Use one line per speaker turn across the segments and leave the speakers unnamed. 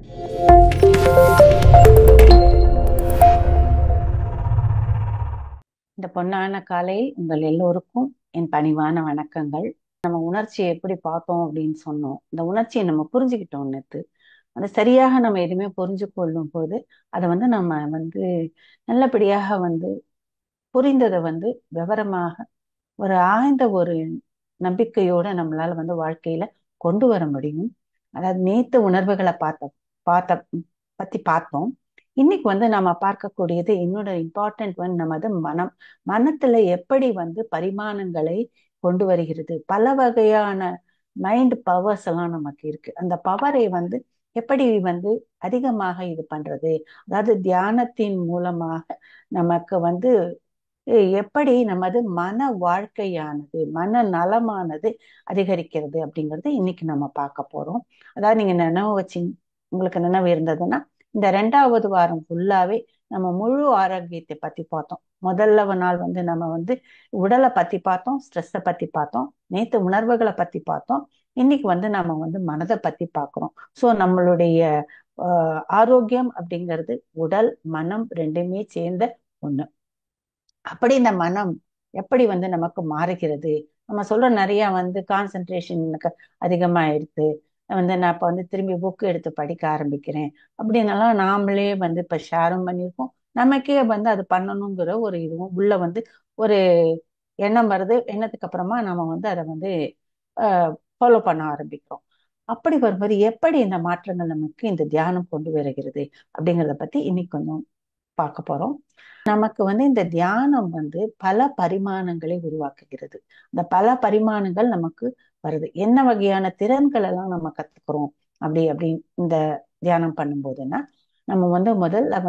இந்த பொன்னான காலையில் உங்கள் எல்லோருக்கும் என் பணிவான வணக்கங்கள். நம்ம உணர்ச்சியை எப்படி பார்த்தோம் அப்படின்னு சொன்னோம். இந்த உணர்ச்சியை நம்ம புரிஞ்சுக்கிட்டோம் நேத்து. அதை சரியாக நம்ம எதுவுமே புரிஞ்சு கொள்ளும் போது அதை நம்ம நல்லபடியாக புரிந்ததை விவரமாக ஒரு ஆழ்ந்த ஒரு நம்பிக்கையோட நம்மளால வாழ்க்கையில கொண்டு வர முடியும். அதாவது நேத்து உணர்வுகளை பார்த்த பத்தி பார்த்தோம். இன்னைக்கு நம்ம பார்க்கக்கூடியது இன்னொரு இம்பார்ட்டன்ட் நமது மனம். மனத்துல எப்படி பரிமாணங்களை கொண்டு வருகிறது. பல வகையான மைண்ட் பவர்ஸ் எல்லாம் நமக்கு இருக்கு. அந்த பவரை எப்படி அதிகமாக இது பண்றது. அதாவது தியானத்தின் மூலமாக நமக்கு எப்படி நமது மன வாழ்க்கையானது மன நலமானது அதிகரிக்கிறது அப்படிங்கிறது இன்னைக்கு நம்ம பார்க்க போறோம். அதாவது நீங்க நினைவு வச்சிங்க, உங்களுக்கு நினைவு இருந்ததுன்னா இந்த 2வது வாரம் ஃபுல்லாவே நம்ம முழு ஆரோக்கியத்தை பத்தி பார்த்தோம். முதல்ல நாள் நம்ம உடலை பத்தி பார்த்தோம், ஸ்ட்ரெஸ்ஸை பத்தி பார்த்தோம், நேத்து உணர்வுகளை பத்தி பார்த்தோம். இன்னைக்கு நம்ம மனதை பத்தி பார்க்கிறோம். ஸோ நம்மளுடைய ஆரோக்கியம் அப்படிங்கிறது உடல் மனம் ரெண்டுமே சேர்ந்த ஒண்ணு. அப்படி இந்த மனம் எப்படி நமக்கு மாறுகிறது. நம்ம சொல்ற நிறைய கான்சென்ட்ரேஷன் எனக்கு அதிகமாயிடுது. நான் இப்ப திரும்பி புக் எடுத்து படிக்க ஆரம்பிக்கிறேன் அப்படின்னலாம் நாமளே இப்ப ஷேரும் பண்ணியிருக்கோம். நமக்கே அது பண்ணணுங்கிற ஒரு இதுவும் உள்ள ஒரு எண்ணம் வருது. எண்ணத்துக்கு அப்புறமா நம்ம அதை ஃபாலோ பண்ண ஆரம்பிக்கிறோம். அப்படி வரும்போது எப்படி இந்த மாற்றங்கள் நமக்கு இந்த தியானம் கொண்டு வருகிறது அப்படிங்கிறத பத்தி இன்னைக்கு கொஞ்சம் பார்க்க போறோம். நமக்கு இந்த தியானம் பல பரிமாணங்களை உருவாக்குகிறது. இந்த பல பரிமாணங்கள் நமக்கு வருது. என்ன வகையான திறன்கள் எல்லாம் நம்ம கத்துக்கிறோம் அப்படி இந்த தியானம் பண்ணும்போதுன்னா, நம்ம முதல்ல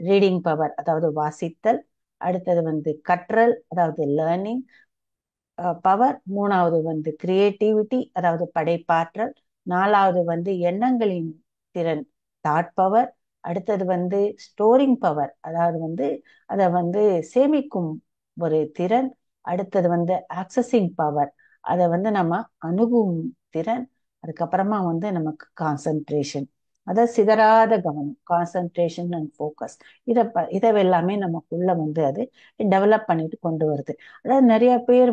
ரீடிங் பவர், அதாவது வாசித்தல். அடுத்தது கற்றல், அதாவது லேர்னிங் பவர். மூணாவது கிரியேட்டிவிட்டி, அதாவது படைப்பாற்றல். நாலாவது எண்ணங்களின் திறன், தாட் பவர். அடுத்தது ஸ்டோரிங் பவர், அதாவது அதை சேமிக்கும் ஒரு திறன். அடுத்தது ஆக்சஸிங் பவர், அதை நம்ம அணுகும் திறன். அதுக்கப்புறமா நமக்கு கான்சன்ட்ரேஷன், அதாவது சிதறாத கவனம், கான்சன்ட்ரேஷன் அண்ட் ஃபோக்கஸ். இதை எல்லாமே நமக்குள்ள அது டெவலப் பண்ணிட்டு கொண்டு வருது. அதாவது நிறைய பேர்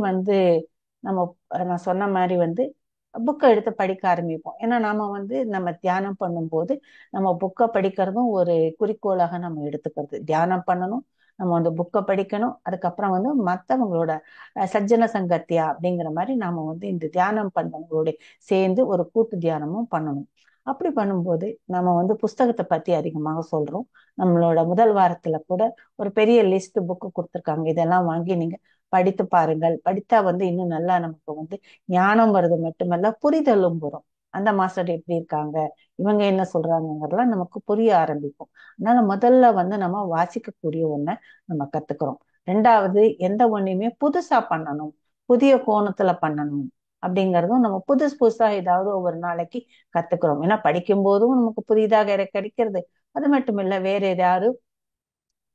நம்ம நான் சொன்ன மாதிரி புக்கை எடுத்து படிக்க ஆரம்பிப்போம். ஏன்னா நாம நம்ம தியானம் பண்ணும்போது நம்ம புக்கை படிக்கிறதும் ஒரு குறிக்கோளாக நம்ம எடுத்துக்கிறது. தியானம் பண்ணணும், நம்ம புக்கை படிக்கணும், அதுக்கப்புறம் மற்றவங்களோட சஜ்ஜன சங்கத்தியா அப்படிங்கிற மாதிரி நாம இந்த தியானம் பண்ணவங்களோட சேர்ந்து ஒரு கூட்டு தியானமும் பண்ணணும். அப்படி பண்ணும்போது நம்ம புஸ்தகத்தை பத்தி அதிகமாக சொல்றோம். நம்மளோட முதல் வாரத்துல கூட ஒரு பெரிய லிஸ்ட் புக்கு கொடுத்துருக்காங்க. இதெல்லாம் வாங்கி நீங்க படித்து பாருங்கள். படித்தா இன்னும் நல்லா நமக்கு ஞானம் வருது மட்டுமல்ல, புரிதலும் வரும். அந்த மாஸ்டர் எப்படி இருக்காங்க, இவங்க என்ன சொல்றாங்கிறதெல்லாம் நமக்கு புரிய ஆரம்பிக்கும். அதனால முதல்ல நம்ம வாசிக்கக்கூடிய ஒண்ண நம்ம கத்துக்கிறோம். ரெண்டாவது, எந்த ஒண்ணுமே புதுசா பண்ணணும், புதிய கோணத்துல பண்ணணும் அப்படிங்கிறதும் நம்ம புதுசு புதுசா ஏதாவது ஒவ்வொரு நாளைக்கு கத்துக்கிறோம். ஏன்னா படிக்கும் போதும் நமக்கு புதிதாக கிடைக்கிறது. அது மட்டும் இல்ல, வேற ஏதாவது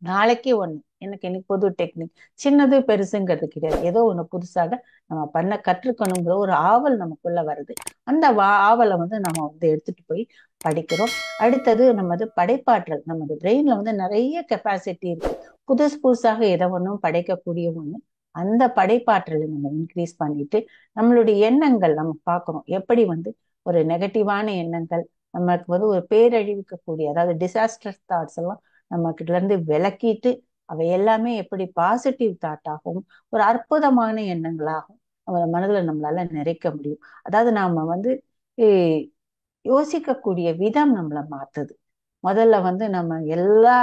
நாளைக்கு ஒண்ணு, எனக்கு இன்னைக்கு புது டெக்னிக், சின்னது பெருசுங்கிறது கிடையாது, ஏதோ ஒண்ணு புதுசாக நம்ம பண்ண கற்றுக்கணுங்கிற ஒரு ஆவல் நமக்குள்ள வருது. அந்த ஆவலை நம்ம எடுத்துட்டு போய் படிக்கிறோம். அடுத்தது நமது படைப்பாற்றல். நமது பிரெயின்ல நிறைய கெப்பாசிட்டி இருக்கு. புதுசு புதுசாக எதை ஒன்றும் படைக்கக்கூடிய ஒண்ணு. அந்த படைப்பாற்றலை நம்ம இன்க்ரீஸ் பண்ணிட்டு நம்மளுடைய எண்ணங்கள் நம்ம பார்க்கிறோம். எப்படி ஒரு நெகட்டிவான எண்ணங்கள் நமக்கு ஒரு பேரழிவிக்கக்கூடிய, அதாவது டிசாஸ்டர் தாட்ஸ் எல்லாம் நம்ம கிட்ட இருந்து விளக்கிட்டு அவை எல்லாமே எப்படி பாசிட்டிவ் தாட்டாகவும் ஒரு அற்புதமான எண்ணங்களாகவும் நம்ம மனதுல நம்மளால நிறைக்க முடியும். அதாவது நாம யோசிக்கக்கூடிய விதம் நம்மளை மாத்துது. முதல்ல நம்ம எல்லா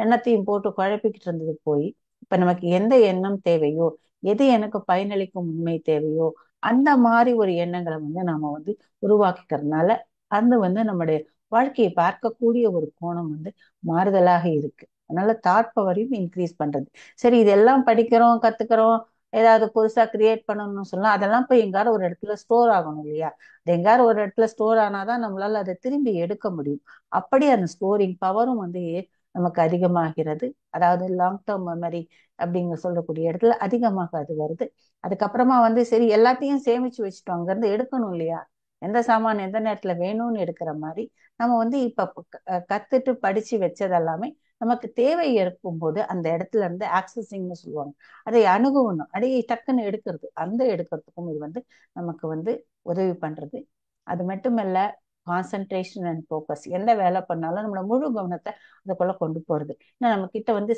எண்ணத்தையும் போட்டு குழப்பிக்கிட்டு இருந்தது போய், இப்ப நமக்கு எந்த எண்ணம் தேவையோ, எது எனக்கு பயனளிக்கும் உண்மை தேவையோ, அந்த மாதிரி ஒரு எண்ணங்களை நாம உருவாக்கிக்கிறதுனால நம்முடைய வாழ்க்கையை பார்க்கக்கூடிய ஒரு கோணம் மாறுதலாக இருக்கு. அதனால தாட் பவரையும் இன்க்ரீஸ் பண்றது. சரி, இதெல்லாம் படிக்கிறோம், கத்துக்கிறோம், ஏதாவது புதுசா கிரியேட் பண்ணணும்னு சொல்லலாம். அதெல்லாம் போய் எங்காரும் ஒரு இடத்துல ஸ்டோர் ஆகணும் இல்லையா? அது எங்காரும் ஒரு இடத்துல ஸ்டோர் ஆனாதான் நம்மளால அதை திரும்பி எடுக்க முடியும். அப்படி அந்த ஸ்டோரிங் பவரும் நமக்கு அதிகமாகிறது. அதாவது லாங் டேர்ம் மெமரி அப்படிங்க சொல்லக்கூடிய இடத்துல அதிகமாக அது வருது. அதுக்கப்புறமா சரி எல்லாத்தையும் சேமிச்சு வச்சுட்டோம், அங்க இருந்து எடுக்கணும் இல்லையா? எந்த சாமான் எந்த நேரத்துல வேணும்னு எடுக்கிற மாதிரி நம்ம வந்து இப்ப கத்துட்டு படிச்சு வச்சதெல்லாமே நமக்கு தேவை இருக்கும்போது அந்த இடத்துல இருந்து ஆக்சஸிங்னு சொல்லுவாங்க, அதை அணுகணும், அதை டக்குன்னு எடுக்கிறது, அந்த எடுக்கிறதுக்கும் இது வந்து நமக்கு வந்து உதவி பண்றது. அது மட்டுமல்ல, கான்சன்ட்ரேஷன் அண்ட் ஃபோக்கஸ், எந்த வேலை பண்ணாலும் நம்மளோட முழு கவனத்தை அதுக்குள்ள கொண்டு போறது. ஏன்னா நம்ம கிட்ட வந்து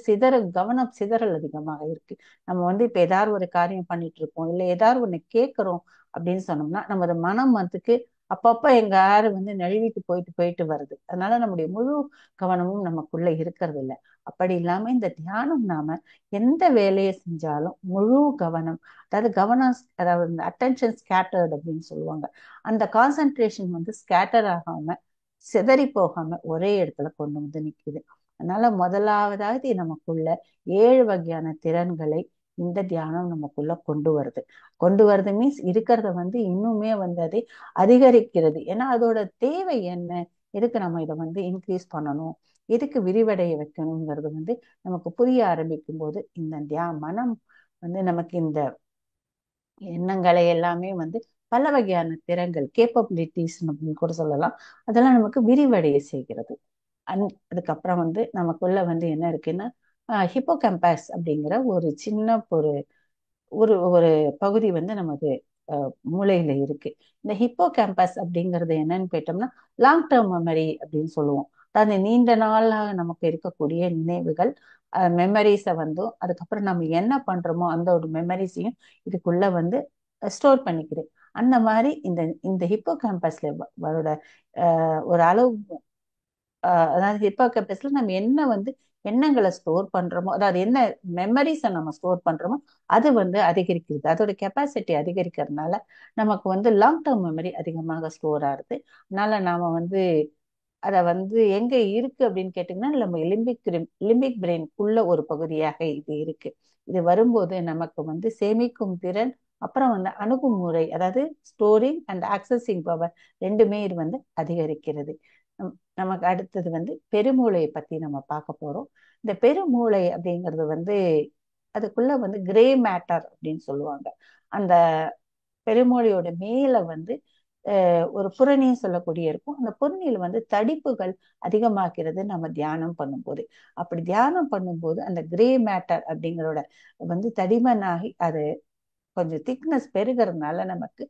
கவனம் சிதறல் அதிகமாக இருக்கு. நம்ம வந்து இப்ப ஏதாவது ஒரு காரியம் பண்ணிட்டு இருக்கோம், இல்ல ஏதாவது ஒண்ணு கேட்கிறோம் அப்படின்னு சொன்னோம்னா நமது மனம் வந்துக்கு அப்பப்ப எங்க யாரு வந்து நழுவிட்டு போயிட்டு போயிட்டு வருது. அதனால நம்முடைய முழு கவனமும் நமக்குள்ள இருக்கிறது இல்லை. அப்படி இல்லாம இந்த தியானம் நாம எந்த வேலையை செஞ்சாலும் முழு கவனம், அதாவது கவனம், அதாவது அட்டென்ஷன் ஸ்கேட்டர்ட் அப்படின்னு சொல்லுவாங்க, அந்த கான்சன்ட்ரேஷன் வந்து ஸ்கேட்டர் ஆகாம சிதறி போகாம ஒரே இடத்துல கொண்டு வந்து நிக்குது. அதனால முதலாவதாவது நமக்குள்ள 7 வகையான திறன்களை இந்த தியானம் நமக்குள்ள கொண்டு வருது மீன்ஸ் இருக்கிறத வந்து இன்னுமே வந்து அதை அதிகரிக்கிறது. ஏன்னா அதோட தேவை என்ன, எதுக்கு நம்ம இதை வந்து இன்க்ரீஸ் பண்ணணும், எதுக்கு விரிவடைய வைக்கணுங்கிறது வந்து நமக்கு புரிய ஆரம்பிக்கும் போது இந்த மனம் வந்து நமக்கு இந்த எண்ணங்களை எல்லாமே வந்து பல வகையான திறன்கள், கேப்பபிலிட்டிஸ் அப்படின்னு கூட சொல்லலாம், அதெல்லாம் நமக்கு விரிவடைய செய்கிறது. அதுக்கப்புறம் வந்து நமக்குள்ள வந்து என்ன இருக்குன்னா, ஹிப்போ கேம்பஸ் அப்படிங்கிற ஒரு சின்ன ஒரு ஒரு ஒரு பகுதி வந்து நமக்கு மூளையில இருக்கு. இந்த ஹிப்போ கேம்பஸ் அப்படிங்கிறது என்னன்னு கேட்டோம்னா லாங் டேர்ம் மெமரி அப்படின்னு சொல்லுவோம். அதாவது நீண்ட நாளாக நமக்கு இருக்கக்கூடிய நினைவுகள், மெமரிஸை வந்து அதுக்கப்புறம் நம்ம என்ன பண்றோமோ அந்த ஒரு மெமரிஸையும் இதுக்குள்ள வந்து ஸ்டோர் பண்ணிக்குது. அந்த மாதிரி இந்த இந்த ஹிப்போ கேம்பஸ்ல வரோட ஒரு அளவு, அதாவது ஹிப்போ கேம்பஸ்ல நம்ம என்ன வந்து எண்ணங்களை ஸ்டோர் பண்றோமோ, அதாவது என்ன மெமரிஸை நம்ம ஸ்டோர் பண்றோமோ அது வந்து அதிகரிக்கிறது. அதோட கெப்பாசிட்டி அதிகரிக்கிறதுனால நமக்கு வந்து லாங் டேர்ம் மெமரி அதிகமாக ஸ்டோர் ஆகுது. அதனால நாம வந்து அதை வந்து எங்க இருக்கு அப்படின்னு கேட்டீங்கன்னா நம்ம லிம்பிக் பிரெயின்குள்ள ஒரு பகுதியாக இது இருக்கு. இது வரும்போது நமக்கு வந்து சேமிக்கும் திறன், அப்புறம் வந்து அணுகுமுறை, அதாவது ஸ்டோரிங் அண்ட் ஆக்சஸிங் பவர், ரெண்டுமே இது வந்து அதிகரிக்கிறது. நமக்கு அடுத்தது வந்து பெருமூளையை பத்தி நம்ம பார்க்க போறோம். இந்த பெருமூளை அப்படிங்கிறது வந்து அதுக்குள்ள வந்து கிரே மேட்டர் அப்படின்னு சொல்லுவாங்க. அந்த பெருமூளையோட மேல வந்து ஒரு புறணின்னு சொல்லக்கூடிய இருக்கும். அந்த புறணியில வந்து தடிப்புகள் அதிகமாக்கிறது நம்ம தியானம் பண்ணும்போது. அப்படி தியானம் பண்ணும்போது அந்த கிரே மேட்டர் அப்படிங்கிறோட வந்து தடிமனாகி அது கொஞ்சம் திக்னஸ் பெருகிறதுனால நமக்கு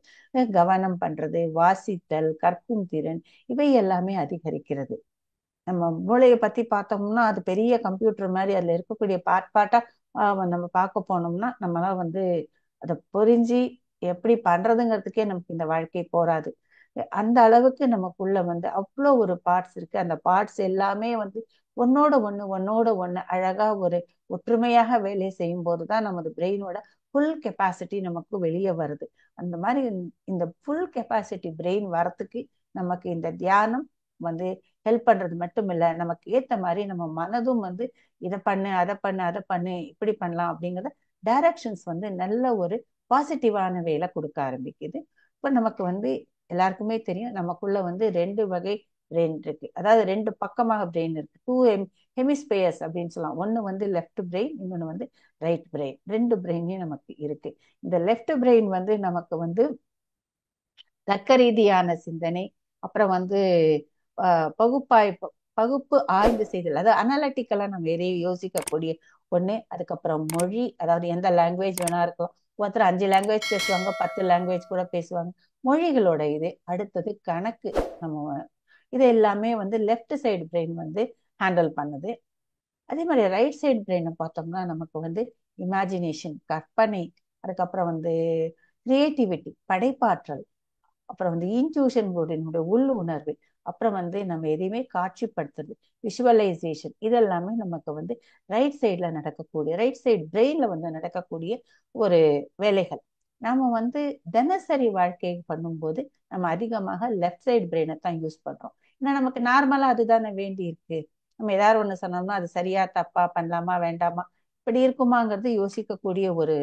கவனம் பண்றது, வாசித்தல், கற்கும் திறன், இவை எல்லாமே அதிகரிக்கிறது. நம்ம மூளையை பத்தி பார்த்தோம்னா அது பெரிய கம்ப்யூட்டர் மாதிரி அதுல இருக்கக்கூடிய பார்ட் பார்ட்டா நம்ம பார்க்க போனோம்னா நம்மளால வந்து அதை புரிஞ்சு எப்படி பண்றதுங்கிறதுக்கே நமக்கு இந்த வாழ்க்கை போராது. அந்த அளவுக்கு நமக்குள்ள வந்து அவ்வளோ ஒரு பார்ட்ஸ் இருக்கு. அந்த பார்ட்ஸ் எல்லாமே வந்து ஒன்னோட ஒண்ணு அழகா ஒரு ஒற்றுமையாக வேலை செய்யும் போதுதான் நமது பிரெயினோட ஃபுல் கெப்பாசிட்டி நமக்கு வெளியே வருது. அந்த மாதிரி இந்த ஃபுல் கெப்பாசிட்டி பிரெயின் வரத்துக்கு நமக்கு இந்த தியானம் வந்து ஹெல்ப் பண்றது மட்டும் இல்ல, நமக்கு ஏத்த மாதிரி நம்ம மனதும் வந்து இதை பண்ணு அதை பண்ணு அதை பண்ணு இப்படி பண்ணலாம் அப்படிங்கிறத டைரக்ஷன்ஸ் வந்து நல்ல ஒரு பாசிட்டிவான வேலை கொடுக்க ஆரம்பிக்குது. இப்ப நமக்கு வந்து எல்லாருக்குமே தெரியும் நமக்குள்ள வந்து 2 வகை பிரெயின் இருக்கு. அதாவது 2 பக்கமாக பிரெயின் இருக்கு. ஹெமிஸ்பியர்ஸ் அப்படின்னு சொல்லலாம். ஒண்ணு வந்து லெஃப்ட் பிரெயின், இன்னொன்னு வந்து ரைட் பிரெயின். 2 பிரெயினையும் நமக்கு இருக்கு. இந்த லெஃப்ட் பிரெயின் வந்து நமக்கு வந்து தர்க்க ரீதியான சிந்தனை, அப்புறம் வந்து பகுப்பாய்வு, பகுப்பு ஆய்வு செய்தல், அதாவது அனலிட்டிக்கலா நம்ம எதையும் யோசிக்கக்கூடிய ஒண்ணு. அதுக்கப்புறம் மொழி, அதாவது எந்த லாங்குவேஜ் வேணா இருக்கலாம். ஒருத்தர் 5 லாங்குவேஜ் பேசுவாங்க, 10 லாங்குவேஜ் கூட பேசுவாங்க. மொழிகளோட இது. அடுத்தது கணக்கு. நம்ம இது எல்லாமே வந்து லெஃப்ட் சைடு பிரெயின் வந்து ஹேண்டில் பண்ணுது. அதே மாதிரி ரைட் சைடு பிரெயினை பார்த்தோம்னா நமக்கு வந்து இமேஜினேஷன், கற்பனை, அதுக்கப்புறம் வந்து கிரியேட்டிவிட்டி, படைப்பாற்றல், அப்புறம் வந்து இன்ட்யூஷன் போர்டினுடைய உள் உணர்வு, அப்புறம் வந்து நம்ம எதையுமே காட்சிப்படுத்துறது, விஷுவலைசேஷன், இதெல்லாமே நமக்கு வந்து ரைட் சைடு பிரெயின்ல வந்து நடக்கக்கூடிய ஒரு வேலைகள். நாம வந்து தினசரி வாழ்க்கை பண்ணும்போது நம்ம அதிகமாக லெஃப்ட் சைடு பிரெயினை தான் யூஸ் பண்றோம். ஏன்னா நமக்கு நார்மலா அதுதானே வேண்டி இருக்கு. நம்ம ஏதாவது ஒண்ணு சொன்னோம்னா அது சரியா தப்பா, பண்ணலாமா வேண்டாமா, இப்படி இருக்குமாங்கிறது யோசிக்கக்கூடிய ஒரு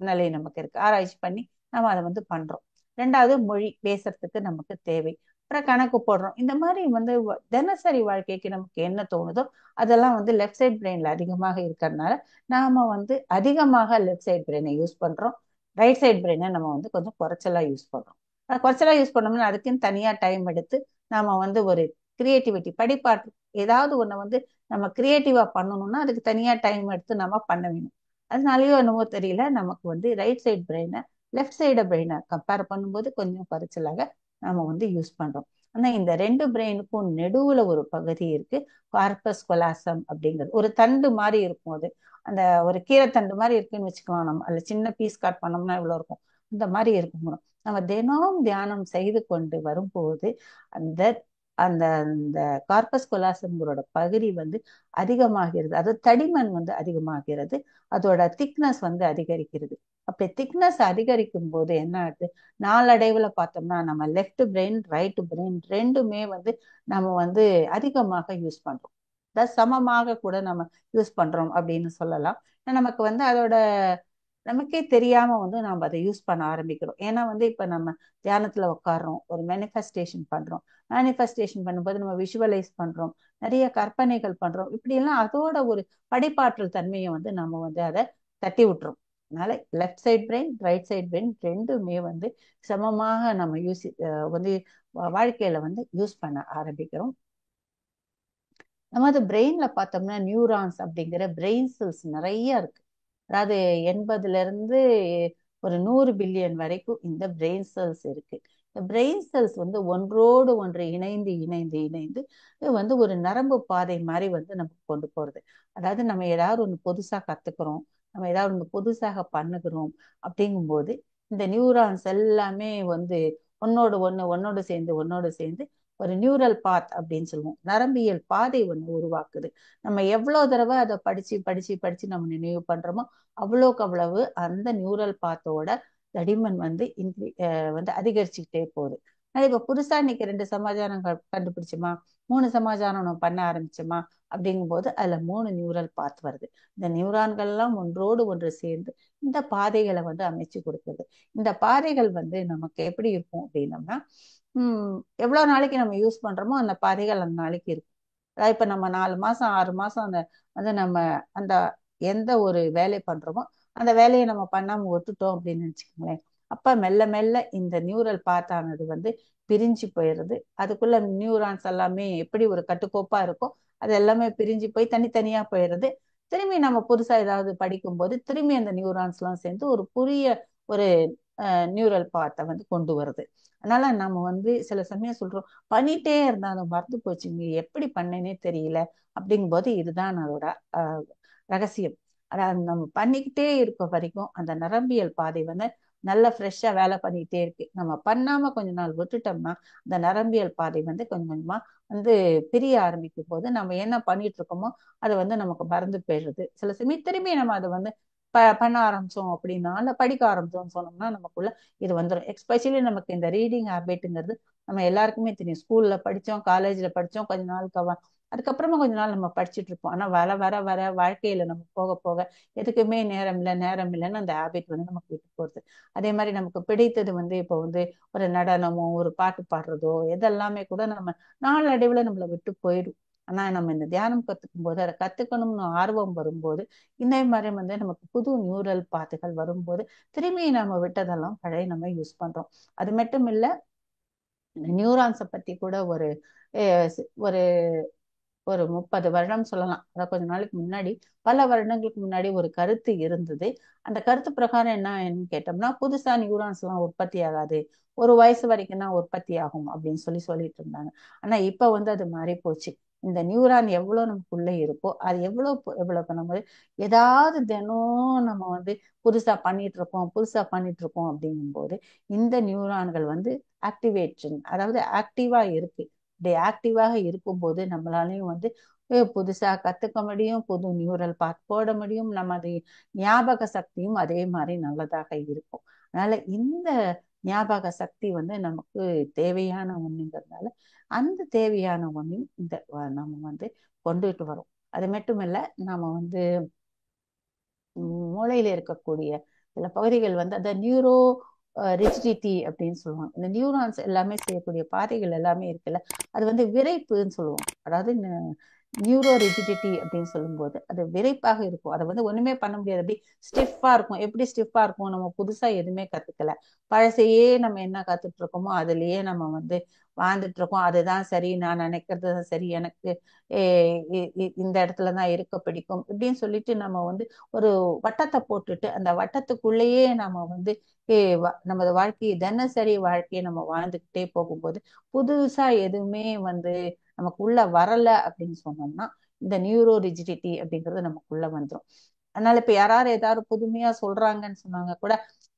நிலை நமக்கு இருக்கு. ஆராய்ச்சி பண்ணி நம்ம அதை வந்து பண்றோம். ரெண்டாவது மொழி, பேசுறதுக்கு நமக்கு தேவை. அப்புறம் கணக்கு போடுறோம். இந்த மாதிரி வந்து தினசரி வாழ்க்கைக்கு நமக்கு என்ன தோணுதோ அதெல்லாம் வந்து லெஃப்ட் சைட் பிரெயின்ல அதிகமாக இருக்கிறதுனால நாம வந்து அதிகமாக லெஃப்ட் சைட் பிரெயினை யூஸ் பண்றோம். ரைட் சைட் பிரெயினை நம்ம வந்து கொஞ்சம் குறைச்சலா யூஸ் பண்றோம். குறைச்சலா யூஸ் பண்ணோம்னா அதுக்குன்னு தனியா டைம் எடுத்து நாம வந்து ஒரு கிரியேட்டிவிட்டி படிப்பாட்டு ஏதாவது ஒண்ணு வந்து நம்ம கிரியேட்டிவா பண்ணணும்னா அதுக்கு தனியா டைம் எடுத்து நம்ம பண்ண வேணும். அதனாலயோ என்னவோ தெரியல, நமக்கு வந்து ரைட் சைடு பிரெயினை லெஃப்ட் சைடு பிரெயினை கம்பேர் பண்ணும்போது கொஞ்சம் குறைச்சலாக நாம வந்து யூஸ் பண்றோம். ஆனா இந்த ரெண்டு பிரெயினுக்கும் நெடுவுல ஒரு பகுதி இருக்கு, கார்பஸ் கொலாசம் அப்படிங்கிறது. ஒரு தண்டு மாதிரி இருக்கும் அது. அந்த ஒரு கீரைத்தண்டு மாதிரி இருக்குன்னு வச்சுக்கலாம். நம்ம அதுல சின்ன பீஸ் கட் பண்ணோம்னா இவ்வளவு இருக்கும். இந்த மாதிரி இருக்கும். நம்ம தினமும் தியானம் செய்து கொண்டு வரும்போது அந்த அந்த அந்த கார்பஸ் கொலாசம்களோட பகுதி வந்து அதிகமாகிறது. அது தடிமன் வந்து அதிகமாகிறது. அதோட திக்னஸ் வந்து அதிகரிக்கிறது. அப்படி திக்னஸ் அதிகரிக்கும் போது என்ன ஆகுது, நாளடைவுல பார்த்தோம்னா நம்ம லெஃப்ட் பிரெயின் ரைட் பிரெயின் ரெண்டுமே வந்து நம்ம வந்து அதிகமாக யூஸ் பண்றோம். அதாவது சமமாக கூட நம்ம யூஸ் பண்றோம் அப்படின்னு சொல்லலாம். நமக்கு வந்து அதோட நமக்கே தெரியாம வந்து நம்ம அதை யூஸ் பண்ண ஆரம்பிக்கிறோம். ஏன்னா வந்து இப்ப நம்ம தியானத்துல உட்காடுறோம், ஒரு மேனிஃபெஸ்டேஷன் பண்றோம். மேனிஃபெஸ்டேஷன் பண்ணும்போது நம்ம விஷுவலைஸ் பண்றோம், நிறைய கற்பனைகள் பண்றோம். இப்படி எல்லாம் அதோட ஒரு படைப்பாற்றல் தன்மையை வந்து நம்ம வந்து அதை தட்டி விட்டுறோம். அதனால left side brain right side brain ரெண்டுமே வந்து சமமாக நம்ம வந்து வாழ்க்கையில வந்து யூஸ் பண்ண ஆரம்பிக்கிறோம். நமது பிரெயின்ல பார்த்தோம்னா நியூரான்ஸ் அப்படிங்கிற பிரெயின் செல்ஸ் நிறைய இருக்கு. அதாவது 80ல இருந்து ஒரு 100 பில்லியன் வரைக்கும் இந்த பிரெயின் செல்ஸ் இருக்கு. இந்த பிரெயின் செல்ஸ் வந்து ஒன்றோடு ஒன்று இணைந்து இணைந்து இணைந்து இது வந்து ஒரு நரம்பு பாதை மாதிரி வந்து நமக்கு கொண்டு போறது. அதாவது நம்ம ஏதாவது ஒன்று புதுசா கத்துக்கிறோம், நம்ம ஏதாவது ஒன்று புதுசாக பண்ணுகிறோம் அப்படிங்கும்போது இந்த நியூரான்ஸ் எல்லாமே வந்து ஒன்னோடு சேர்ந்து ஒரு நியூரல் பாத் அப்படின்னு சொல்லுவோம், நரம்பியல் பாதை ஒன்று உருவாக்குது. நம்ம எவ்வளவு தடவை அதை படிச்சு படிச்சு படிச்சு நம்ம நினைவு பண்றோமோ அவ்வளோக்கு அவ்வளவு அந்த நியூரல் பாத்தோட தடிமன் வந்து வந்து அதிகரிச்சுக்கிட்டே போகுது. இப்ப புதுசா இன்னைக்கு 2 சமாச்சாரம் கண்டுபிடிச்சோமா, 3 சமாச்சாரம் நம்ம பண்ண ஆரம்பிச்சோமா அப்படிங்கும் போது அதுல 3 நியூரல் பாத் வருது. இந்த நியூரான்கள் எல்லாம் ஒன்றோடு ஒன்று சேர்ந்து இந்த பாதைகளை வந்து அமைச்சு கொடுக்குது. இந்த பாதைகள் வந்து நமக்கு எப்படி இருக்கும் அப்படின்னம்னா, எவ்வளவு நாளைக்கு நம்ம யூஸ் பண்றோமோ அந்த பாதைகள் அந்த நாளைக்கு இருக்கும். அதாவது இப்ப நம்ம 4 மாசம் 6 மாசம் அந்த வந்து நம்ம அந்த எந்த ஒரு வேலை பண்றோமோ அந்த வேலையை நம்ம பண்ணாம விட்டுட்டோம் அப்படின்னு நினைச்சுக்கோங்களேன். அப்ப மெல்ல மெல்ல இந்த நியூரல் பாத்தானது வந்து பிரிஞ்சு போயிடுது. அதுக்குள்ள நியூரான்ஸ் எல்லாமே எப்படி ஒரு கட்டுக்கோப்பா இருக்கோ அது எல்லாமே பிரிஞ்சு போய் தனித்தனியா போயிடுது. திரும்பி நம்ம புதுசா ஏதாவது படிக்கும்போது திரும்பி அந்த நியூரான்ஸ் எல்லாம் சேர்ந்து ஒரு புதிய ஒரு நியூரல் பாத்தை வந்து கொண்டு வருது. அதனால நம்ம வந்து சில சமயம் சொல்றோம், பண்ணிட்டே இருந்தா அது மறந்து போச்சுங்க, எப்படி பண்ணேனே தெரியல அப்படிங்கும்போது இதுதான் அதோட ரகசியம். அதாவது நம்ம பண்ணிக்கிட்டே இருக்க வரைக்கும் அந்த நரம்பியல் பாதை வந்து நல்ல ஃப்ரெஷ்ஷா வேலை பண்ணிக்கிட்டே இருக்கு. நம்ம பண்ணாம கொஞ்ச நாள் விட்டுட்டோம்னா அந்த நரம்பியல் பாதை வந்து கொஞ்சம் கொஞ்சமா வந்து பிரிய ஆரம்பிக்கும் போது நம்ம என்ன பண்ணிட்டு இருக்கோமோ அது வந்து நமக்கு மறந்து போயிடுறது. சில சமயம் திரும்பி நம்ம அதை வந்து பண்ண ஆரம்பிச்சோம் அப்படின்னா இல்ல படிக்க ஆரம்பிச்சோம்னு சொன்னோம்னா நமக்குள்ள இது வந்துடும். எஸ்பெஷலி நமக்கு இந்த ரீடிங் ஹேபிட்ங்கிறது நம்ம எல்லாருக்குமே தெரியும். ஸ்கூல்ல படிச்சோம், காலேஜ்ல படிச்சோம், கொஞ்ச நாளுக்கு அதுக்கப்புறமா கொஞ்ச நாள் நம்ம படிச்சுட்டு இருப்போம். ஆனா வர வர வர வாழ்க்கையில நம்ம போக போக எதுக்குமே நேரம் இல்லைன்னு அந்த ஹேபிட் வந்து நமக்கு விட்டு போகுது. அதே மாதிரி நமக்கு பிடித்தது வந்து இப்போ வந்து ஒரு நடனமோ ஒரு பாட்டு பாடுறதோ இதெல்லாமே கூட நம்ம நாளடைவுல நம்மளை விட்டு போயிடும். ஆனா நம்ம இந்த தியானம் கத்துக்கும் போது அதை கத்துக்கணும்னு ஆர்வம் வரும்போது இந்த மாதிரி வந்து நமக்கு புது நியூரல் பாத்துகள் வரும்போது திரும்பி நம்ம விட்டதெல்லாம் பழைய நம்ம யூஸ் பண்றோம். அது மட்டும் இல்ல, நியூரான்ஸை பத்தி கூட ஒரு ஒரு 30 வருடம் சொல்லலாம். அதான் கொஞ்ச நாளைக்கு முன்னாடி, பல வருடங்களுக்கு முன்னாடி ஒரு கருத்து இருந்தது. அந்த கருத்து பிரகாரம் என்னன்னு கேட்டோம்னா, புதுசா நியூரான்ஸ் எல்லாம் உற்பத்தி ஆகாது, ஒரு வயசு வரைக்கும் தான் உற்பத்தி ஆகும் அப்படின்னு சொல்லிட்டு இருந்தாங்க. ஆனா இப்ப வந்து அது மாறி போச்சு. இந்த நியூரான் எவ்வளவு நமக்குள்ள இருக்கோ அது எவ்வளவு நம்ம ஏதாவது தினம் நம்ம வந்து புதுசா பண்ணிட்டு இருக்கோம் அப்படிங்கும்போது இந்த நியூரான்கள் வந்து ஆக்டிவேஷன், அதாவது ஆக்டிவா இருக்கு. இப்படி ஆக்டிவாக இருக்கும்போது நம்மளாலையும் வந்து புதுசா கத்துக்க முடியும், புது நியூரல் பாத் போட முடியும், நம்ம அது ஞாபக சக்தியும் அதே மாதிரி நல்லதாக இருக்கும். அதனால இந்த ஞாபக சக்தி வந்து நமக்கு தேவையான ஒண்ணுங்கிறதுனால அந்த தேவையான ஒண்ணையும் நம்ம வந்து கொண்டுட்டு வரோம். அது மட்டும் இல்ல, நம்ம வந்து மூளையில இருக்கக்கூடிய சில பகுதிகள் வந்து அந்த நியூரோ ரிஜிடிட்டி அப்படின்னு சொல்லுவாங்க. இந்த நியூரான்ஸ் எல்லாமே செய்யக்கூடிய பாதைகள் எல்லாமே இருக்குல்ல, அது வந்து விரைப்புன்னு சொல்லுவோம். அதாவது நியூரோ ரிஜிடிட்டி அப்படின்னு சொல்லும்போது அது விரைப்பாக இருக்கும். அதை வந்து ஒண்ணுமே பண்ண முடியாது. அப்படி ஸ்டிஃபா இருக்கும். எப்படி ஸ்டிஃபா இருக்கும்? நம்ம புதுசா எதுவுமே கத்துக்கல. பழசையே நம்ம என்ன கத்துட்டு இருக்கோமோ அதுலயே நம்ம வந்து வாழ்ந்துட்டு இருக்கோம். அதுதான் சரி, நான் நினைக்கிறது தான் சரி, எனக்கு இந்த இடத்துலதான் இருக்க பிடிக்கும் இப்படின்னு சொல்லிட்டு நம்ம வந்து ஒரு வட்டத்தை போட்டுட்டு அந்த வட்டத்துக்குள்ளேயே நம்ம வந்து நமது வாழ்க்கையை, தினசரி வாழ்க்கையை நம்ம வாழ்ந்துக்கிட்டே போகும்போது புதுசா எதுவுமே வந்து நமக்குள்ள வரல அப்படின்னு சொன்னோம்னா இந்த நியூரோ ரிஜிடிட்டி அப்படிங்கிறது நமக்குள்ள வந்துடும். அதனால இப்ப யாராவது ஏதாவது புதுமையா சொல்றாங்கன்னு சொன்னாங்க கூட,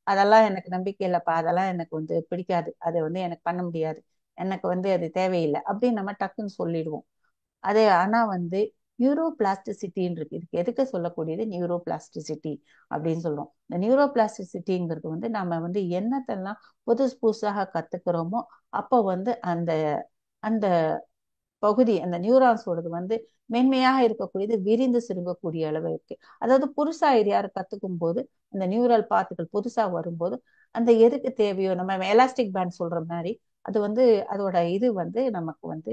அதெல்லாம் எனக்கு நம்பிக்கை இல்லப்பா, அதெல்லாம் எனக்கு வந்து பிடிக்காது, அதை வந்து எனக்கு பண்ண முடியாது, எனக்கு வந்து அது தேவையில்லை அப்படின்னு நம்ம டக்குன்னு சொல்லிடுவோம். அதே ஆனா வந்து நியூரோ பிளாஸ்டிசிட்டின்னு இருக்கு. இதுக்கு எதுக்கு சொல்லக்கூடியது நியூரோ பிளாஸ்டிசிட்டி அப்படின்னு சொல்றோம். இந்த நியூரோ பிளாஸ்டிசிட்டிங்கிறது வந்து நம்ம வந்து என்னத்தெல்லாம் புதுசு புதுசாக கத்துக்கிறோமோ அப்போ வந்து அந்த அந்த பகுதி, அந்த நியூரான்ஸோடது வந்து மென்மையாக இருக்கக்கூடியது விரிந்து சுருங்கக்கூடிய அளவு இருக்கு. அதாவது புதுசா இது யாரு கத்துக்கும் போது அந்த நியூரல் பாத்துகள் புதுசா வரும்போது அந்த எதுக்கு தேவையோ, நம்ம எலாஸ்டிக் பேண்ட் சொல்ற மாதிரி அது வந்து அதோட இது வந்து நமக்கு வந்து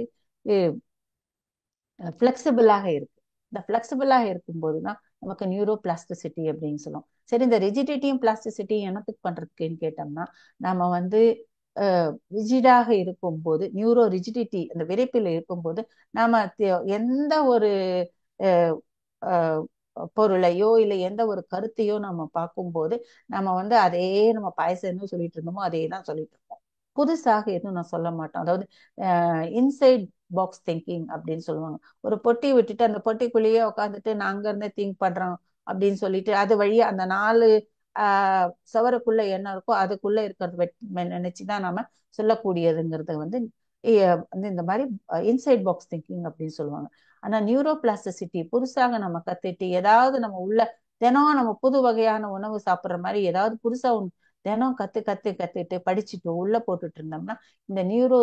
ஃபிளெக்சிபிளாக இருக்கு. இந்த ஃபிளெக்சிபிளாக இருக்கும்போது தான் நமக்கு நியூரோ பிளாஸ்டிசிட்டி அப்படின்னு சொல்லுவோம். சரி, இந்த ரிஜிடிட்டியும் பிளாஸ்டிசிட்டியும் என்னத்துக்கு பண்றதுக்குன்னு கேட்டோம்னா, நாம வந்து ரிஜிடாக இருக்கும்போது, நியூரோ ரிஜிடிட்டி அந்த விரைப்பில் இருக்கும்போது நாம எந்த ஒரு அஹ், அஹ், பொருளையோ இல்லை எந்த ஒரு கருத்தையோ நம்ம பார்க்கும்போது நம்ம வந்து அதே, நம்ம பாயசம்னு சொல்லிட்டு இருந்தோமோ அதே தான் சொல்லிட்டு இருக்கோம். புதுசாக எதுவும் நான் சொல்ல மாட்டோம். அதாவது இன்சைட் பாக்ஸ் திங்கிங் அப்படின்னு சொல்லுவாங்க. ஒரு பொட்டி விட்டுட்டு அந்த பொட்டிக்குள்ளேயே உட்காந்துட்டு நான் அங்க இருந்தே திங்க் பண்றோம் அப்படின்னு சொல்லிட்டு அது வழியா அந்த 4 சவருக்குள்ள என்ன இருக்கோ அதுக்குள்ள இருக்கிறத நினைச்சுதான் நாம சொல்லக்கூடியதுங்கிறது வந்து வந்து இந்த மாதிரி இன்சைட் பாக்ஸ் திங்கிங் அப்படின்னு சொல்லுவாங்க. ஆனா நியூரோ பிளாஸ்டிசிட்டி புதுசாக நம்ம கத்துட்டு ஏதாவது நம்ம உள்ள தினம் நம்ம புது வகையான உணவு சாப்பிடுற மாதிரி ஏதாவது புதுசா தினம் கத்துட்டு படிச்சுட்டு உள்ள போட்டுட்டு இருந்தோம்னா இந்த நியூரோ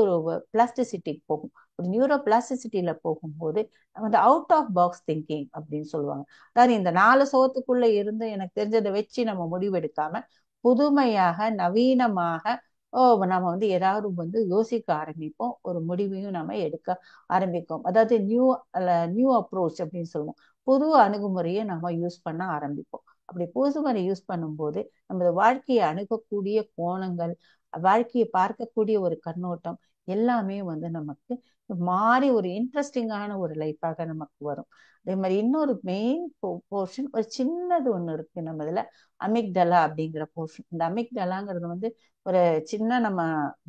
பிளாஸ்டிசிட்டி போகும். ஒரு நியூரோ பிளாஸ்டிசிட்டியில போகும்போது வந்து அவுட் ஆஃப் பாக்ஸ் திங்கிங் அப்படின்னு சொல்லுவாங்க. அதாவது இந்த 4 சவத்துக்குள்ள இருந்து எனக்கு தெரிஞ்சதை வச்சு நம்ம முடிவெடுக்காம புதுமையாக நவீனமாக நம்ம வந்து ஏதாவது வந்து யோசிக்க ஆரம்பிப்போம். ஒரு முடிவையும் நம்ம எடுக்க ஆரம்பிக்கும். அதாவது நியூ அப்ரோச் அப்படின்னு சொல்லுவோம். புது அணுகுமுறையை நம்ம யூஸ் பண்ண ஆரம்பிப்போம். அப்படி புது முறை யூஸ் பண்ணும்போது நமது வாழ்க்கையை அணுகக்கூடிய கோணங்கள், வாழ்க்கையை பார்க்கக்கூடிய ஒரு கண்ணோட்டம் எல்லாமே வந்து நமக்கு மாறி ஒரு இன்ட்ரெஸ்டிங்கான ஒரு லைஃபாக நமக்கு வரும். அதே மாதிரி இன்னொரு மெயின் போர்ஷன் ஒரு சின்னது ஒண்ணு இருக்கு நம்ம இதுல, அமிக்டலா அப்படிங்கிற போர்ஷன். இந்த அமிக்டலாங்கிறது வந்து ஒரு சின்ன நம்ம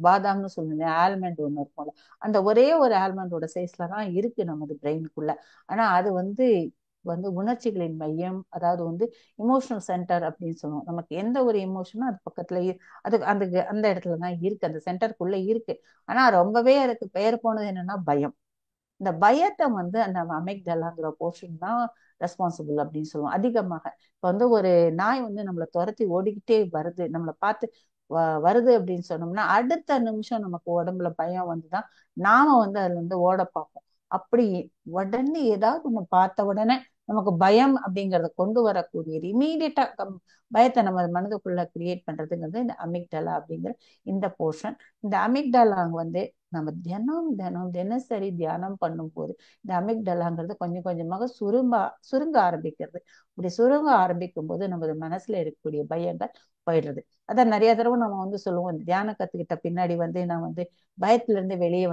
பாதாம்னு சொல்லுங்க ஆல்மண்ட் ஒண்ணு இருக்கும்ல, அந்த ஒரே ஒரு ஆல்மண்டோட சைஸ்ல தான் இருக்கு நமது பிரெயினுக்குள்ள. ஆனா அது வந்து வந்து உணர்ச்சிகளின் மையம், அதாவது வந்து இமோஷனல் சென்டர் அப்படின்னு சொல்லுவோம். நமக்கு எந்த ஒரு இமோஷனும் அது பக்கத்துல அது அந்த அந்த இடத்துல தான் இருக்கு, அந்த சென்டருக்குள்ள இருக்கு. ஆனா ரொம்பவே அதுக்கு பெயர் போனது என்னன்னா பயம். இந்த பயத்தை வந்து அந்த அமிக்டலாங்கிற போர்ஷன் தான் ரெஸ்பான்சிபிள் அப்படின்னு சொல்லுவோம் அதிகமாக. இப்ப வந்து ஒரு நாய் வந்து நம்மளை துரத்தி ஓடிக்கிட்டே வருது, நம்மளை பார்த்து வருது அப்படின்னு சொன்னோம்னா அடுத்த நிமிஷம் நமக்கு உடம்புல பயம் வந்துதான் நாம வந்து அதுல இருந்து ஓட பார்ப்போம். அப்படி உடனே ஏதாவது ஒண்ணு பார்த்த உடனே நமக்கு பயம் அப்படிங்கறத கொண்டு வரக்கூடியது இமீடியட்டா பயத்தை நம்ம மனதுக்குள்ள கிரியேட் பண்றதுங்கிறது இந்த அமிக்டலா அப்படிங்கிற இந்த போர்ஷன். இந்த அமிக்டலா வந்து நம்ம தினசரி தியானம் பண்ணும்போது இந்த அமிக்டலாங்கிறது கொஞ்சம் கொஞ்சமாக சுருங்க ஆரம்பிக்கிறது. இப்படி சுருங்க ஆரம்பிக்கும் போது நமது மனசுல இருக்கக்கூடிய பயங்கள் போயிடுறது. அதான் நிறைய தடவை நம்ம வந்து சொல்லுவோம், இந்த தியானம் கத்துக்கிட்ட பின்னாடி வந்து நான் வந்து பயத்துல இருந்து வெளியே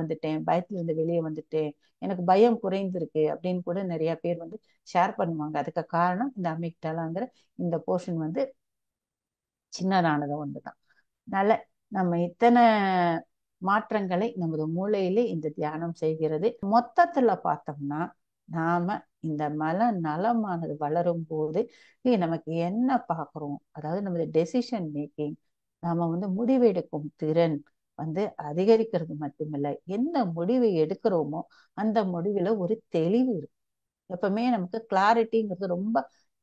வந்துட்டேன், எனக்கு பயம் குறைந்திருக்கு அப்படின்னு கூட நிறைய பேர் வந்து ஷேர் பண்ணுவாங்க. அதுக்கு காரணம் இந்த அமிக்டலாங்கிற இந்த போர்ஷன் வந்து சின்னதானது ஒன்றுதான். அதனால நம்ம இத்தனை மாற்றங்களை நமது மூளையிலே இந்த தியானம் செய்கிறது. மொத்தத்துல பார்த்தோம்னா நாம இந்த நலமானது வளரும் போது நமக்கு என்ன பார்க்கிறோம், அதாவது நமது டெசிஷன் மேக்கிங், நாம வந்து முடிவெடுக்கும் திறன் வந்து அதிகரிக்கிறது மட்டுமில்லை, என்ன முடிவை எடுக்கிறோமோ அந்த முடிவுல ஒரு தெளிவு இருக்கு. எப்பவுமே நமக்கு கிளாரிட்டிங்கிறது ரொம்ப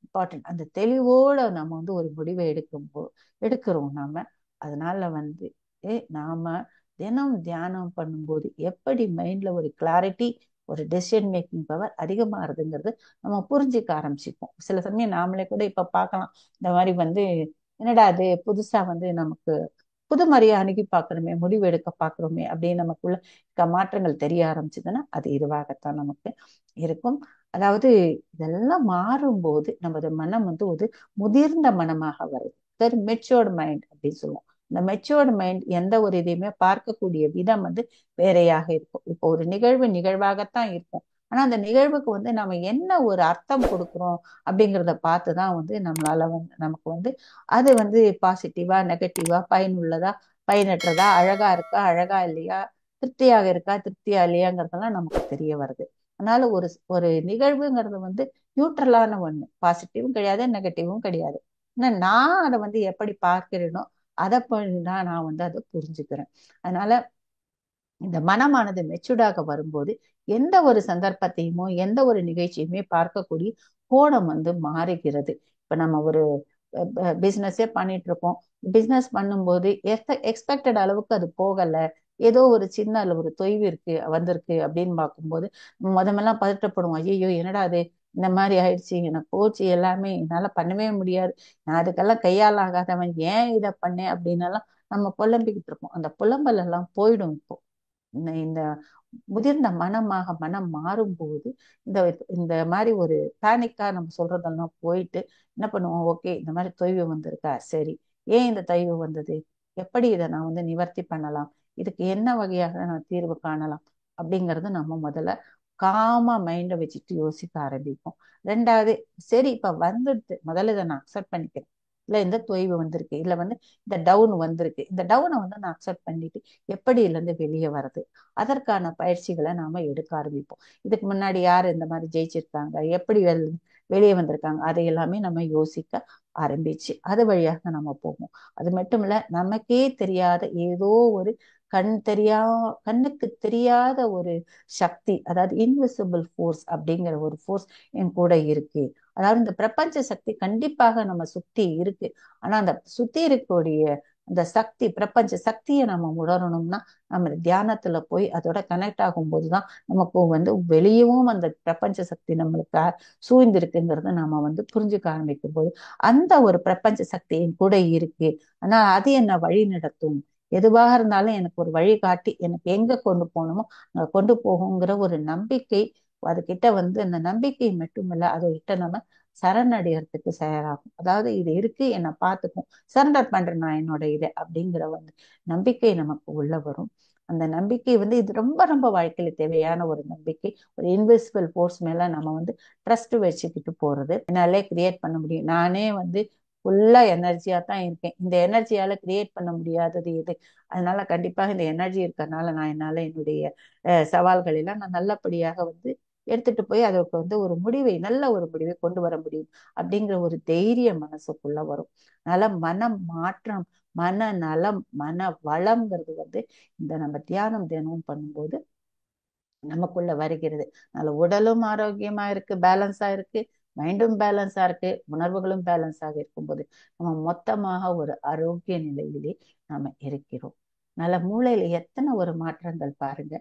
இம்பார்ட்டன்ட். அந்த தெளிவோட நம்ம வந்து ஒரு முடிவை எடுக்கிறோம் நாம. அதனால வந்து நாம தினம் தியானம் பண்ணும்போது எப்படி மைண்ட்ல ஒரு கிளாரிட்டி, ஒரு டெசிஷன் மேக்கிங் பவர் அதிகமாகுதுங்கிறது நம்ம புரிஞ்சுக்க ஆரம்பிச்சுப்போம். சில சமயம் நாமளே கூட இப்ப பார்க்கலாம், இந்த மாதிரி வந்து என்னடா அது புதுசா வந்து நமக்கு புது மாதிரியா அணுகி பார்க்கணுமே, முடிவு எடுக்க பார்க்கணுமே அப்படின்னு நமக்குள்ள மாற்றங்கள் தெரிய ஆரம்பிச்சதுன்னா அது இதுவாகத்தான் நமக்கு இருக்கும். அதாவது இதெல்லாம் மாறும்போது நமது மனம் வந்து ஒரு முதிர்ந்த மனமாக வருது. மெச்சூர்டு மைண்ட் அப்படின்னு சொல்லுவோம். இந்த மெச்சூர்டு மைண்ட் எந்த ஒரு இதையுமே பார்க்கக்கூடிய விதம் வந்து வேறையாக இருக்கும். இப்போ ஒரு நிகழ்வு நிகழ்வாகத்தான் இருக்கும். ஆனா அந்த நிகழ்வுக்கு வந்து நம்ம என்ன ஒரு அர்த்தம் கொடுக்குறோம் அப்படிங்கிறத பார்த்துதான் வந்து நம்மளால வந்து நமக்கு வந்து அது வந்து பாசிட்டிவா நெகட்டிவா பயனுள்ளதா பயனற்றதா அழகா இருக்கா அழகா இல்லையா திருப்தியாக இருக்கா திருப்தியா இல்லையாங்கிறதெல்லாம் நமக்கு தெரிய வருது. அதனால ஒரு ஒரு நிகழ்வுங்கிறது வந்து நியூட்ரலான ஒண்ணு, பாசிட்டிவும் கிடையாது நெகட்டிவும் கிடையாது. ஆனா நான் அதை வந்து எப்படி பார்க்கிறேனோ அதை தான் நான் வந்து அதை புரிஞ்சுக்கிறேன். அதனால இந்த மனமானது மெச்சூர்டாக வரும்போது எந்த ஒரு சந்தர்ப்பத்தையுமோ எந்த ஒரு நிகழ்ச்சியுமே பார்க்கக்கூடிய கோணம் வந்து மாறுகிறது. இப்ப நம்ம ஒரு பிசினஸே பண்ணிட்டு இருக்கோம். பிசினஸ் பண்ணும்போது எக்ஸ்பெக்டட் அளவுக்கு அது போகல, ஏதோ ஒரு சின்ன அளவு ஒரு தொய்வு வந்திருக்கு அப்படின்னு பார்க்கும்போது முதமெல்லாம் பதட்டப்படுவோம். ஐயோ என்னடா அது இந்த மாதிரி ஆயிடுச்சு, எனக்கு போச்சு எல்லாமே, என்னால பண்ணவே முடியாது, நான் அதுக்கெல்லாம் கையால் ஆகாதவன், ஏன் இதை பண்ணேன் அப்படின்னு எல்லாம் நம்ம புலம்பிக்கிட்டு இருக்கோம். அந்த புலம்பல் எல்லாம் போயிடும் இப்போ. இந்த முதிர்ந்த மனம் மாறும்போது இந்த இந்த மாதிரி ஒரு பேனிக்கா நம்ம சொல்றதெல்லாம் போயிட்டு என்ன பண்ணுவோம், ஓகே இந்த மாதிரி தொய்வு வந்திருக்கா, சரி ஏன் இந்த தொய்வு வந்தது, எப்படி இதை நான் வந்து நிவர்த்தி பண்ணலாம், இதுக்கு என்ன வகையாக நான் தீர்வு காணலாம் அப்படிங்கறது நம்ம முதல்ல காமா மைண்டை வச்சுட்டு யோசிக்க ஆரம்பிப்போம். ரெண்டாவது, சரி இப்ப வந்துடுது, முதல்ல இதை நான் அக்செப்ட் பண்ணிக்கிறேன், இல்ல இந்த தொய்வு வந்திருக்கு, இல்ல வந்து இந்த டவுன் வந்திருக்கு, இந்த டவுனை வந்து நான் அக்செப்ட் பண்ணிட்டு எப்படி இதுல இருந்து வெளியே வர்றது, அதற்கான பயிற்சிகளை நாம எடுக்க ஆரம்பிப்போம். இதுக்கு முன்னாடி யார் இந்த மாதிரி ஜெயிச்சிருக்காங்க, எப்படி வெளியே வந்திருக்காங்க, அதை எல்லாமே நம்ம யோசிக்க ஆரம்பிச்சு அது வழியாக நம்ம போவோம். அது மட்டும் இல்ல, நமக்கே தெரியாத ஏதோ ஒரு கண்ணுக்கு தெரியாத ஒரு சக்தி, அதாவது இன்விசிபிள் ஃபோர்ஸ் அப்படிங்கிற ஒரு ஃபோர்ஸ் என் கூட இருக்கு. அதாவது இந்த பிரபஞ்ச சக்தி கண்டிப்பாக நம்ம சுத்தி இருக்கு. ஆனா அந்த சுத்தி இருக்கக்கூடிய அந்த சக்தி, பிரபஞ்ச சக்தியை நம்ம உணரணும்னா நம்ம தியானத்துல போய் அதோட கனெக்ட் ஆகும் போதுதான் நமக்கு வந்து வெளியவும் அந்த பிரபஞ்ச சக்தி நம்மளுக்கு சூழ்ந்திருக்குங்கிறத நாம வந்து புரிஞ்சுக்க ஆரம்பிக்கும் போது அந்த ஒரு பிரபஞ்ச சக்தியின் கூட இருக்கு. ஆனா அது என்ன வழி நடத்தும், எதுவாக இருந்தாலும் எனக்கு ஒரு வழிகாட்டி எனக்கு எங்க கொண்டு போகணுமோ அங்க கொண்டு போகுங்கிற ஒரு நம்பிக்கை அதுகிட்ட வந்து, அந்த நம்பிக்கை மட்டுமில்ல அதுகிட்ட நம்ம சரணடைகிறதுக்கு தயாராகும். அதாவது இது இருக்கு என்னை பார்த்துக்கும், சரண்டர் பண்றேன் நான் என்னோட இதை அப்படிங்கிற வந்து நம்பிக்கை நமக்கு உள்ள வரும். அந்த நம்பிக்கை வந்து இது ரொம்ப ரொம்ப வாழ்க்கையில தேவையான ஒரு நம்பிக்கை. ஒரு இன்விசிபிள் ஃபோர்ஸ் மேல நம்ம வந்து ட்ரஸ்ட் வச்சுக்கிட்டு போறது. என்னாலே கிரியேட் பண்ண முடியும், நானே வந்து ஃபுல்லா எனர்ஜியா தான் இருக்கேன், இந்த எனர்ஜியால கிரியேட் பண்ண முடியாதது எது, அதனால கண்டிப்பாக இந்த எனர்ஜி இருக்கிறதுனால நான் என்னால என்னுடைய சவால்கள் எல்லாம் நான் நல்லபடியாக வந்து எடுத்துட்டு போய் அதற்கு வந்து ஒரு முடிவை, நல்ல ஒரு முடிவை கொண்டு வர முடியும் அப்படிங்கிற ஒரு தைரியம் மனசுக்குள்ள வரும். அதனால மனம் மாற்றம், மன நலம், மன வளம்ங்கிறது வந்து இந்த நம்ம தியானம் தினமும் பண்ணும்போது நமக்குள்ள வருகிறது. அதனால உடலும் ஆரோக்கியமா இருக்கு, பேலன்ஸா இருக்கு, மைண்டும் பேலன்ஸா இருக்கு, உணர்வுகளும் பேலன்ஸாக இருக்கும்போது நம்ம மொத்தமாக ஒரு ஆரோக்கிய நிலையிலே நாம இருக்கிறோம். அதனால மூளையில எத்தனை ஒரு மாற்றங்கள் பாருங்க.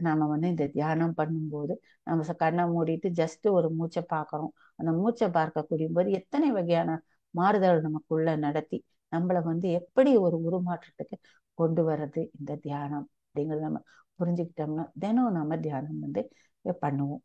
நாம வந்து இந்த தியானம் பண்ணும்போது நம்ம கண்ணை மூடிட்டு ஜஸ்ட் ஒரு மூச்சை பார்க்கறோம். அந்த மூச்சை பார்க்கக்கூடிய போது எத்தனை வகையான மாறுதல் நமக்குள்ள நடத்தி நம்மளை வந்து எப்படி ஒரு உருமாற்றத்துக்கு கொண்டு வர்றது இந்த தியானம் அப்படிங்கிறத நம்ம புரிஞ்சுக்கிட்டோம்னா தினம் நம்ம தியானம் வந்து பண்ணுவோம்.